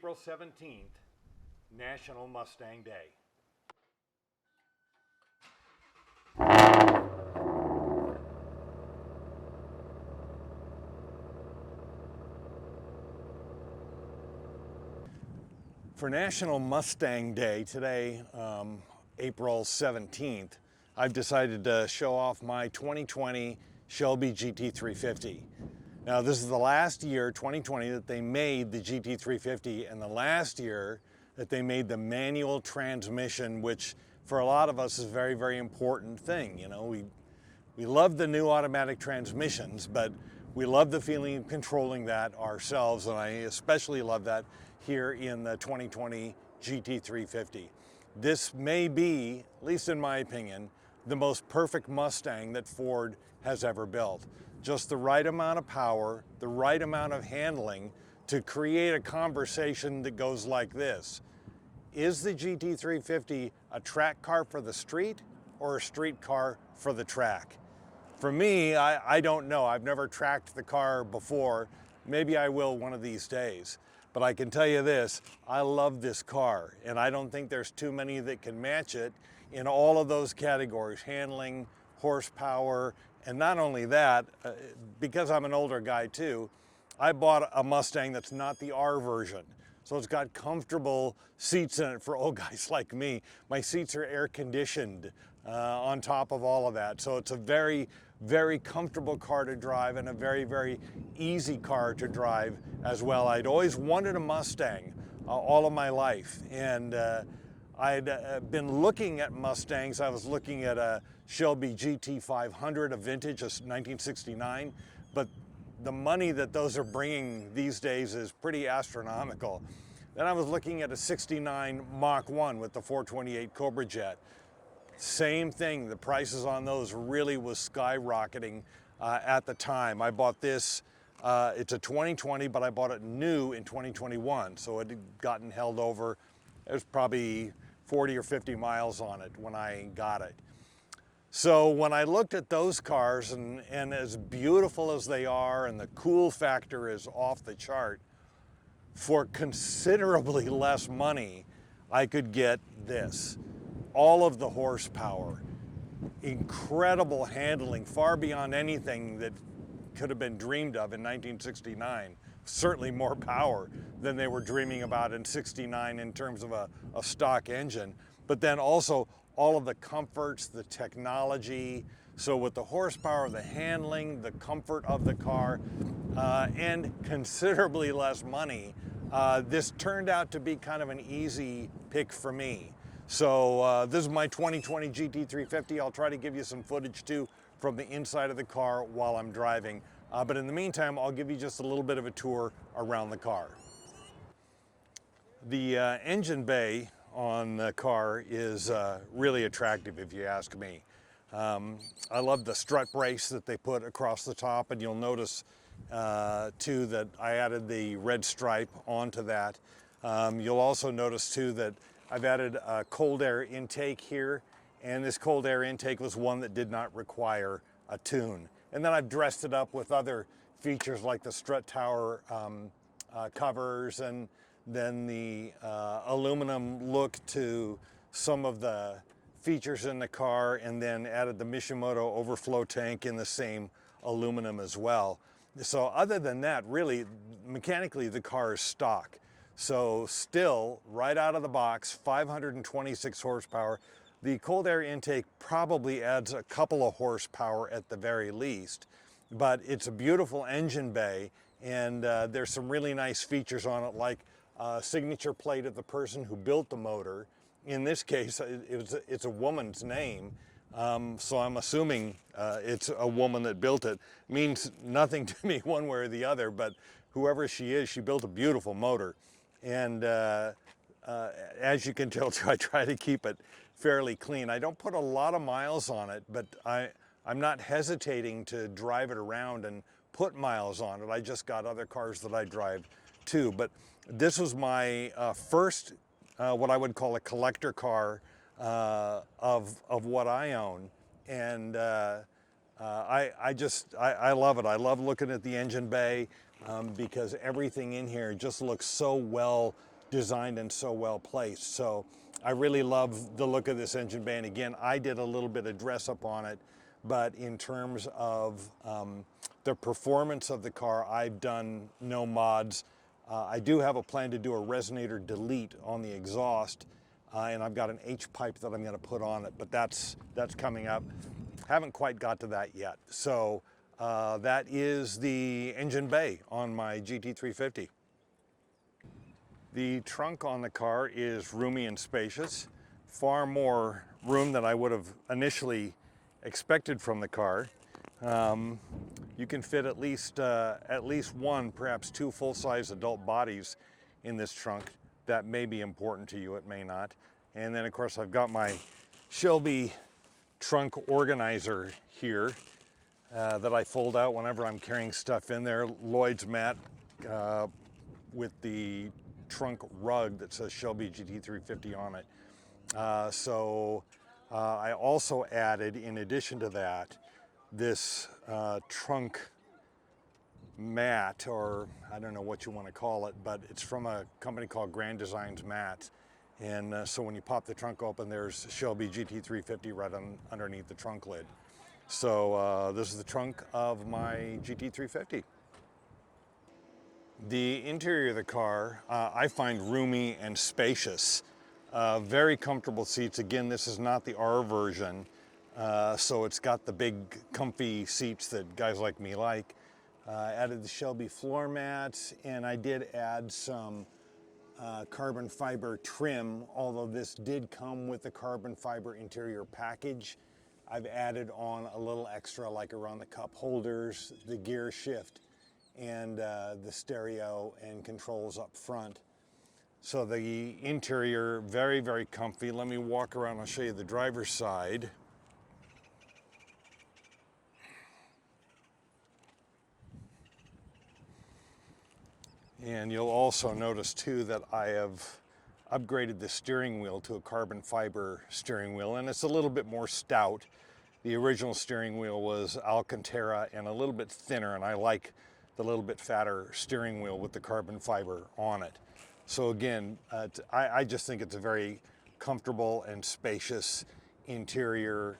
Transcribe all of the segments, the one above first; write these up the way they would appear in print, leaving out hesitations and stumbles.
April 17th, National Mustang Day. For National Mustang Day today, April 17th, I've decided to show off my 2020 Shelby GT 350. Now this is the last year, 2020, that they made the GT 350 and the last year that they made the manual transmission, which for a lot of us is a very, very important thing. You know, we love the new automatic transmissions, but we love the feeling of controlling that ourselves, and I especially love that here in the 2020 GT 350. This may be, at least in my opinion, the most perfect Mustang that Ford has ever built. Just the right amount of power, the right amount of handling to create a conversation that goes like this. Is the GT 350 a track car for the street or a street car for the track? For me, I don't know. I've never tracked the car before. Maybe I will one of these days. But I can tell you this, I love this car, and I don't think there's too many that can match it in all of those categories: handling, horsepower, and not only that, because I'm an older guy too, I bought a Mustang that's not the R version. So it's got comfortable seats in it for old guys like me. My seats are air conditioned on top of all of that. So it's a very, very comfortable car to drive and a very, very easy car to drive as well. I'd always wanted a Mustang all of my life. And I'd been looking at Mustangs. I was looking at a Shelby GT 500, a vintage, a 1969. But the money that those are bringing these days is pretty astronomical. Then I was looking at a 69 Mach 1 with the 428 Cobra Jet. Same thing, the prices on those really was skyrocketing at the time. I bought this, it's a 2020, but I bought it new in 2021, so it had gotten held over. There's probably 40 or 50 miles on it when I got it. So when I looked at those cars, and as beautiful as they are, and the cool factor is off the chart, for considerably less money, I could get this. All of the horsepower, incredible handling, far beyond anything that could have been dreamed of in 1969. Certainly more power than they were dreaming about in 69 in terms of a stock engine. But then also all of the comforts, the technology. So with the horsepower, the handling, the comfort of the car, and considerably less money, this turned out to be kind of an easy pick for me. So this is my 2020 GT 350. I'll try to give you some footage too from the inside of the car while I'm driving. But in the meantime, I'll give you just a little bit of a tour around the car. The engine bay on the car is really attractive, if you ask me. I love the strut brace that they put across the top, and you'll notice too that I added the red stripe onto that. You'll also notice too that I've added a cold air intake here, and this cold air intake was one that did not require a tune. And then I've dressed it up with other features like the strut tower covers, and then the aluminum look to some of the features in the car, and then added the Mishimoto overflow tank in the same aluminum as well. So other than that, really, mechanically the car is stock. So still, right out of the box, 526 horsepower. The cold air intake probably adds a couple of horsepower at the very least, but it's a beautiful engine bay, and there's some really nice features on it, like a signature plate of the person who built the motor. In this case, it's a woman's name, so I'm assuming it's a woman that built it. Means nothing to me one way or the other, but whoever she is, she built a beautiful motor. And as you can tell, I try to keep it fairly clean. I don't put a lot of miles on it, but I'm not hesitating to drive it around and put miles on it. I just got other cars that I drive too. But this was my first, what I would call a collector car of what I own. And I love it. I love looking at the engine bay because everything in here just looks so well designed and so well placed. So I really love the look of this engine bay. And again, I did a little bit of dress up on it, but in terms of the performance of the car, I've done no mods. I do have a plan to do a resonator delete on the exhaust, and I've got an H pipe that I'm going to put on it, but that's coming up. Haven't quite got to that yet. So that is the engine bay on my GT350. The trunk on the car is roomy and spacious, far more room than I would have initially expected from the car. You can fit at least one, perhaps two full-size adult bodies in this trunk. That may be important to you, it may not. And then of course I've got my Shelby trunk organizer here that I fold out whenever I'm carrying stuff in there. Lloyd's mat with the trunk rug that says Shelby GT350 on it. I also added, in addition to that, this trunk mat, or I don't know what you want to call it, but it's from a company called Grand Designs Mats. And so when you pop the trunk open, there's Shelby GT350 right underneath the trunk lid. So this is the trunk of my GT350. The interior of the car, I find roomy and spacious. Very comfortable seats. Again, this is not the R version, so it's got the big comfy seats that guys like me like. Added the Shelby floor mats, and I did add some carbon fiber trim, although this did come with the carbon fiber interior package. I've added on a little extra, like around the cup holders, the gear shift, and the stereo and controls up front. So the interior, very, very comfy. Let me walk around, I'll show you the driver's side. And you'll also notice too that I have upgraded the steering wheel to a carbon fiber steering wheel, and it's a little bit more stout. The original steering wheel was Alcantara and a little bit thinner, and I like the little bit fatter steering wheel with the carbon fiber on it. So again, I just think it's a very comfortable and spacious interior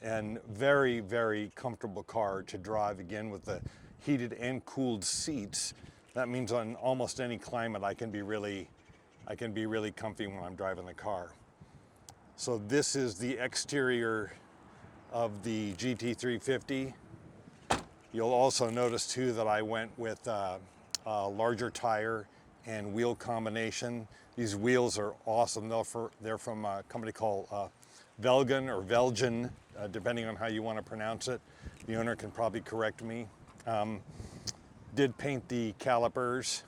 and very, very comfortable car to drive. Again, with the heated and cooled seats, that means on almost any climate I can be really comfy when I'm driving the car. So this is the exterior of the GT350. You'll also notice too that I went with a larger tire and wheel combination. These wheels are awesome. They're from a company called Velgen or Velgen, depending on how you want to pronounce it. The owner can probably correct me. Did paint the calipers,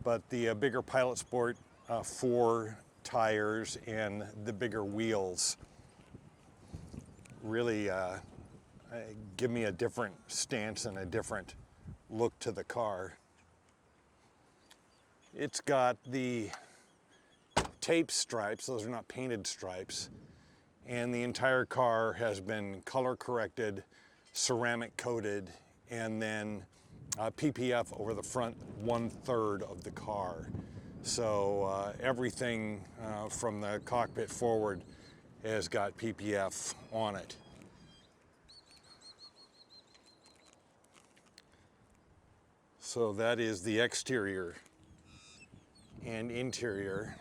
but the bigger Pilot Sport 4 tires and the bigger wheels really give me a different stance and a different look to the car. It's got the tape stripes, those are not painted stripes, and the entire car has been color corrected, ceramic coated, and then PPF over the front 1/3 of the car. So everything from the cockpit forward has got PPF on it. So that is the exterior and interior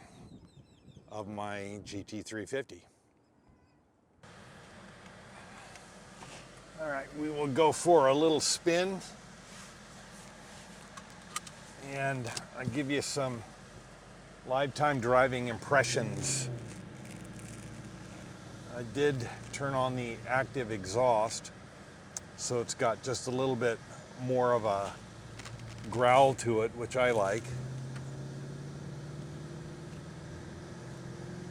of my GT350. All right, we will go for a little spin, and I'll give you some lifetime driving impressions. I did turn on the active exhaust, so it's got just a little bit more of a growl to it, which I like.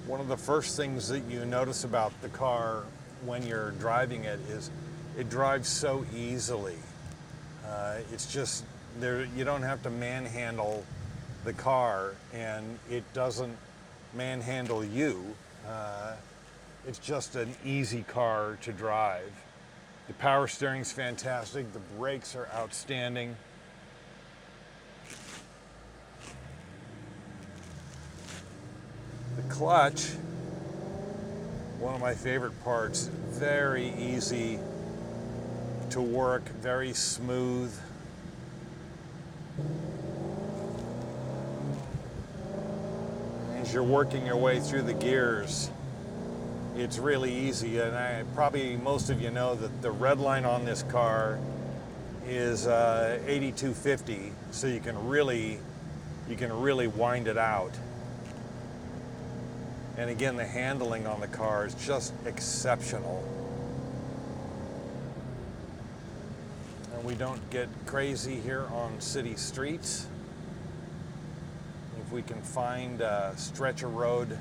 One of the first things that you notice about the car when you're driving it is it drives so easily. It's just, you don't have to manhandle the car, and it doesn't manhandle you. It's just an easy car to drive. The power steering's fantastic. The brakes are outstanding. clutch, one of my favorite parts, very easy to work, very smooth. As you're working your way through the gears, it's really easy. And probably most of you know that the red line on this car is 8250, so you can really wind it out. And again, the handling on the car is just exceptional. And we don't get crazy here on city streets. If we can find a stretch of road,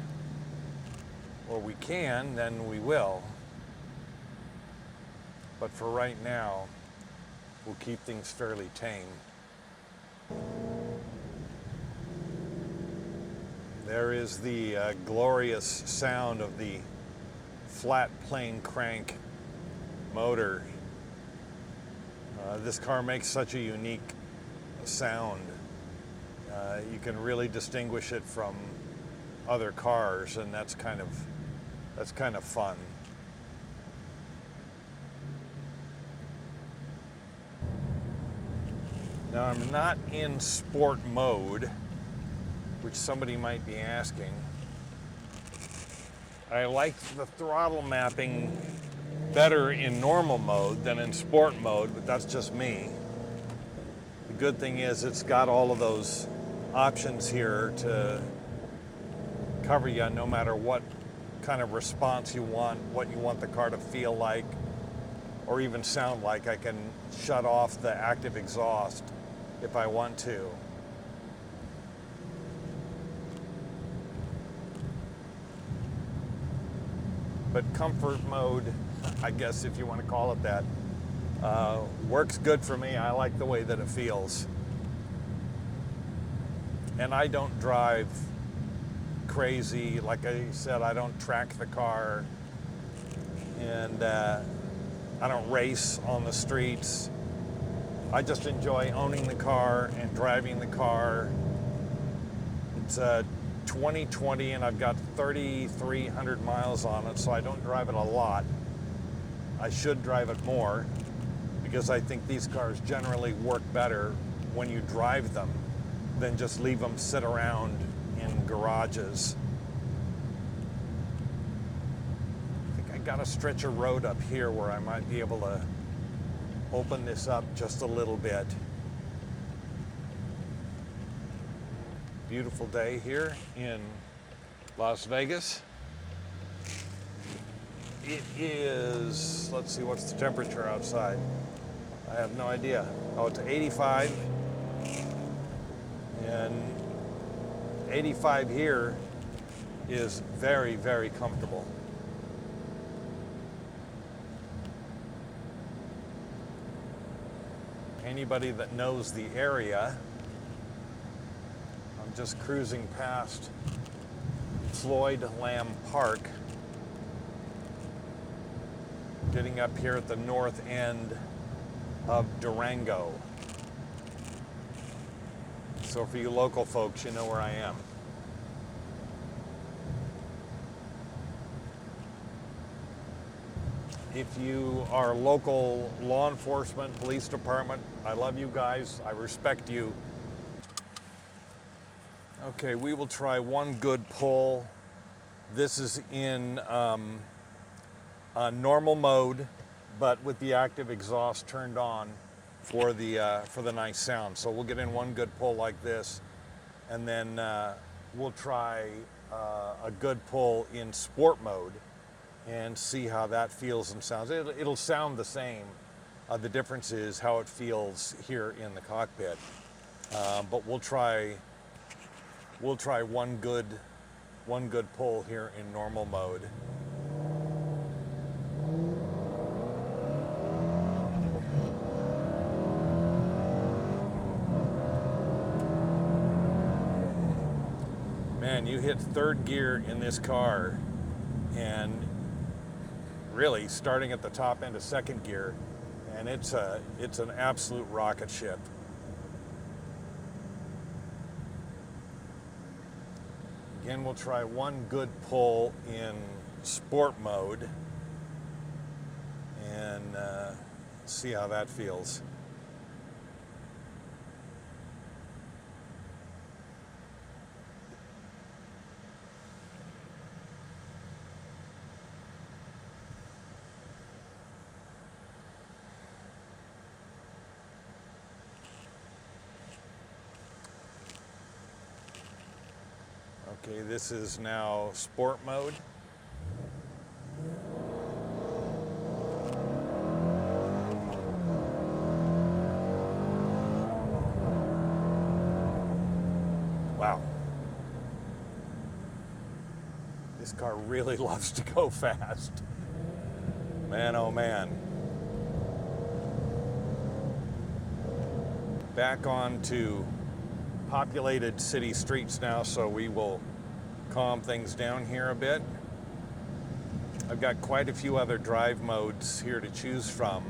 or we can, then we will. But for right now, we'll keep things fairly tame. There is the glorious sound of the flat plane crank motor. This car makes such a unique sound. You can really distinguish it from other cars, and that's kind of fun. Now, I'm not in sport mode, which somebody might be asking. I like the throttle mapping better in normal mode than in sport mode, but that's just me. The good thing is it's got all of those options here to cover you no matter what kind of response you want, what you want the car to feel like, or even sound like. I can shut off the active exhaust if I want to. But comfort mode, I guess if you want to call it that, works good for me. I like the way that it feels. And I don't drive crazy. Like I said, I don't track the car, and I don't race on the streets. I just enjoy owning the car and driving the car. It's a 2020 and I've got 3,300 miles on it, so I don't drive it a lot. I should drive it more because I think these cars generally work better when you drive them than just leave them sit around in garages. I think I got a stretch of road up here where I might be able to open this up just a little bit. Beautiful day here in Las Vegas. It is, let's see, what's the temperature outside? I have no idea. Oh, it's 85. And 85 here is very, very comfortable. Anybody that knows the area, I'm just cruising past Floyd Lamb Park, getting up here at the north end of Durango. So for you local folks, you know where I am. If you are local law enforcement, police department, I love you guys. I respect you. Okay, we will try one good pull. This is in normal mode, but with the active exhaust turned on for the nice sound. So we'll get in one good pull like this, and then we'll try a good pull in sport mode and see how that feels and sounds. It'll sound the same. The difference is how it feels here in the cockpit. But we'll try one good pull here in normal mode. Man, you hit third gear in this car, and really starting at the top end of second gear, and it's an absolute rocket ship. Again, we'll try one good pull in sport mode and see how that feels. Okay, this is now sport mode. Wow. This car really loves to go fast. Man, oh man. Back onto populated city streets now, so we will calm things down here a bit. I've got quite a few other drive modes here to choose from,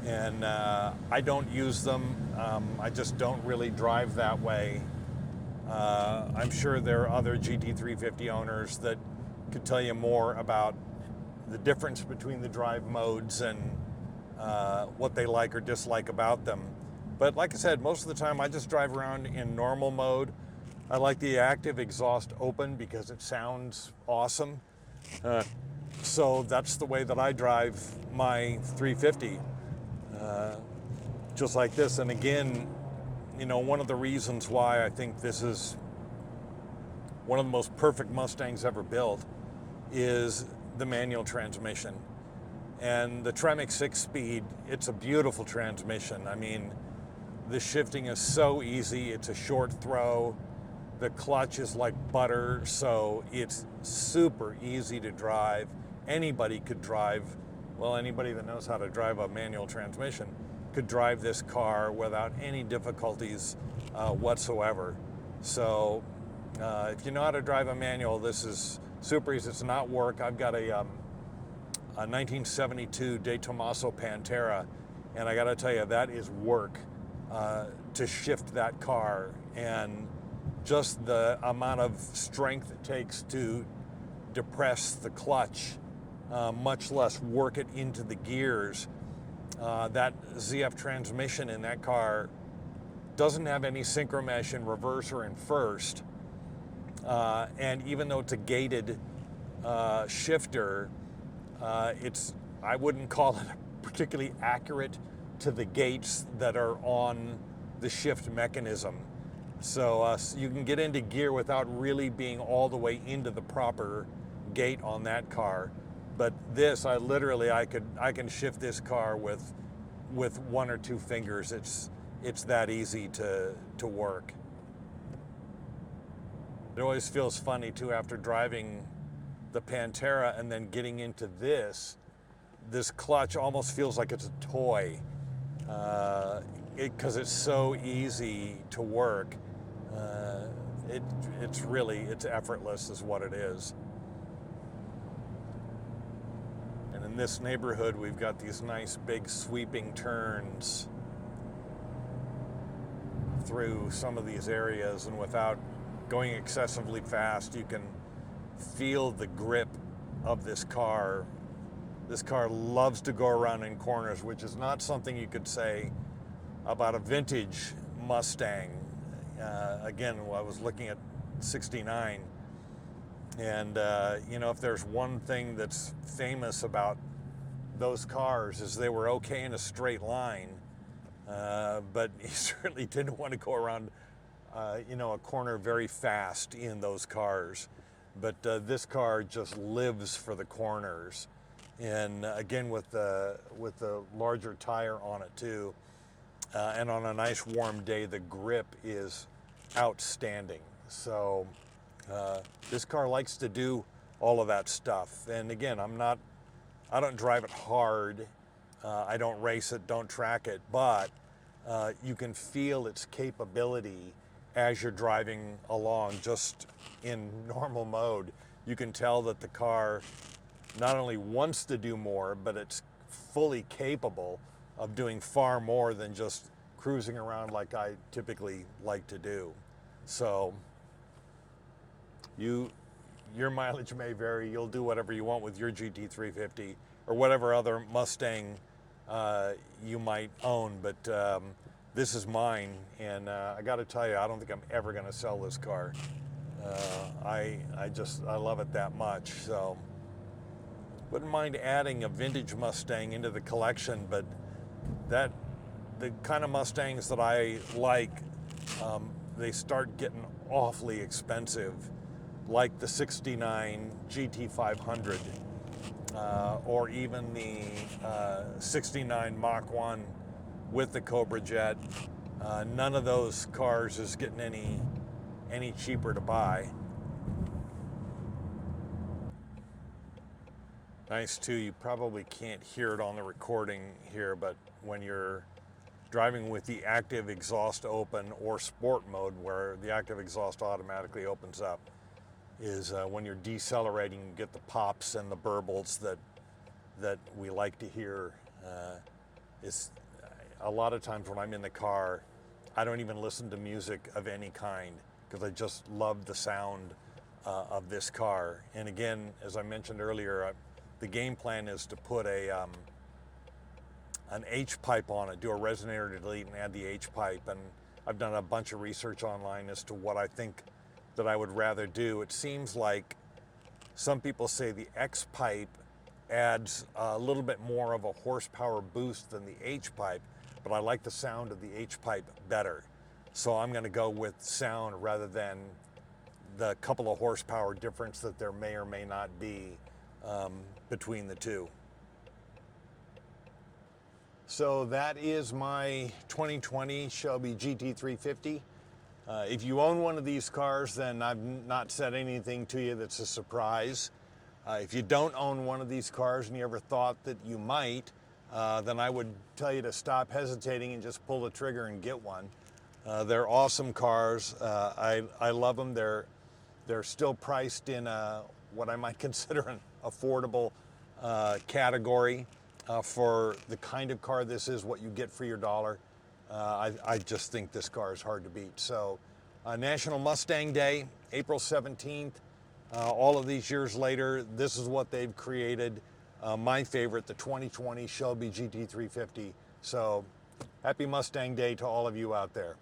and I don't use them. I just don't really drive that way. I'm sure there are other GT350 owners that could tell you more about the difference between the drive modes and what they like or dislike about them. But like I said, most of the time I just drive around in normal mode. I like the active exhaust open because it sounds awesome. So that's the way that I drive my 350, just like this. And again, you know, one of the reasons why I think this is one of the most perfect Mustangs ever built is the manual transmission. And the Tremec 6-speed, it's a beautiful transmission. I mean, the shifting is so easy, it's a short throw. The clutch is like butter, so it's super easy to drive. Anybody could drive, well, anybody that knows how to drive a manual transmission could drive this car without any difficulties whatsoever. So if you know how to drive a manual, this is super easy. It's not work. I've got a 1972 De Tomaso Pantera, and I gotta tell you, that is work to shift that car, and just the amount of strength it takes to depress the clutch, much less work it into the gears. That ZF transmission in that car doesn't have any synchro mesh in reverse or in first, and even though it's a gated shifter, I wouldn't call it particularly accurate to the gates that are on the shift mechanism. So you can get into gear without really being all the way into the proper gate on that car. But this, I can shift this car with one or two fingers. It's that easy to work. It always feels funny too, after driving the Pantera and then getting into this clutch almost feels like it's a toy, because it's so easy to work. It's effortless is what it is. And in this neighborhood, we've got these nice big sweeping turns through some of these areas, and without going excessively fast, you can feel the grip of this car. This car loves to go around in corners, which is not something you could say about a vintage Mustang. Again, I was looking at 69, and you know, if there's one thing that's famous about those cars is they were okay in a straight line, but you certainly didn't want to go around you know, a corner very fast in those cars. But this car just lives for the corners, and again with the larger tire on it too, and on a nice warm day, the grip is outstanding. So this car likes to do all of that stuff. And again, I don't drive it hard, I don't race it, don't track it, but you can feel its capability as you're driving along. Just in normal mode, you can tell that the car not only wants to do more, but it's fully capable of doing far more than just cruising around like I typically like to do. So Your mileage may vary. You'll do whatever you want with your GT350 or whatever other Mustang you might own, but this is mine, and I got to tell you, I don't think I'm ever going to sell this car. I love it that much. So wouldn't mind adding a vintage Mustang into the collection, but the kind of Mustangs that I like, they start getting awfully expensive, like the '69 GT500 or even the '69 Mach 1 with the Cobra Jet. None of those cars is getting any cheaper to buy. Nice too, you probably can't hear it on the recording here, but when you're driving with the active exhaust open or sport mode, where the active exhaust automatically opens up, is when you're decelerating, you get the pops and the burbles that we like to hear. It's a lot of times when I'm in the car, I don't even listen to music of any kind because I just love the sound of this car. And again, as I mentioned earlier, the game plan is to put an H pipe on it, do a resonator delete and add the H pipe. And I've done a bunch of research online as to what I think that I would rather do. It seems like some people say the X pipe adds a little bit more of a horsepower boost than the H pipe, but I like the sound of the H pipe better. So I'm going to go with sound rather than the couple of horsepower difference that there may or may not be between the two. So that is my 2020 Shelby GT350. If you own one of these cars, then I've not said anything to you that's a surprise. If you don't own one of these cars and you ever thought that you might, then I would tell you to stop hesitating and just pull the trigger and get one. They're awesome cars. I love them. They're still priced in what I might consider an affordable category for the kind of car this is, what you get for your dollar. I just think this car is hard to beat. So National Mustang Day, April 17th. All of these years later, this is what they've created. My favorite, the 2020 Shelby GT350. So happy Mustang Day to all of you out there.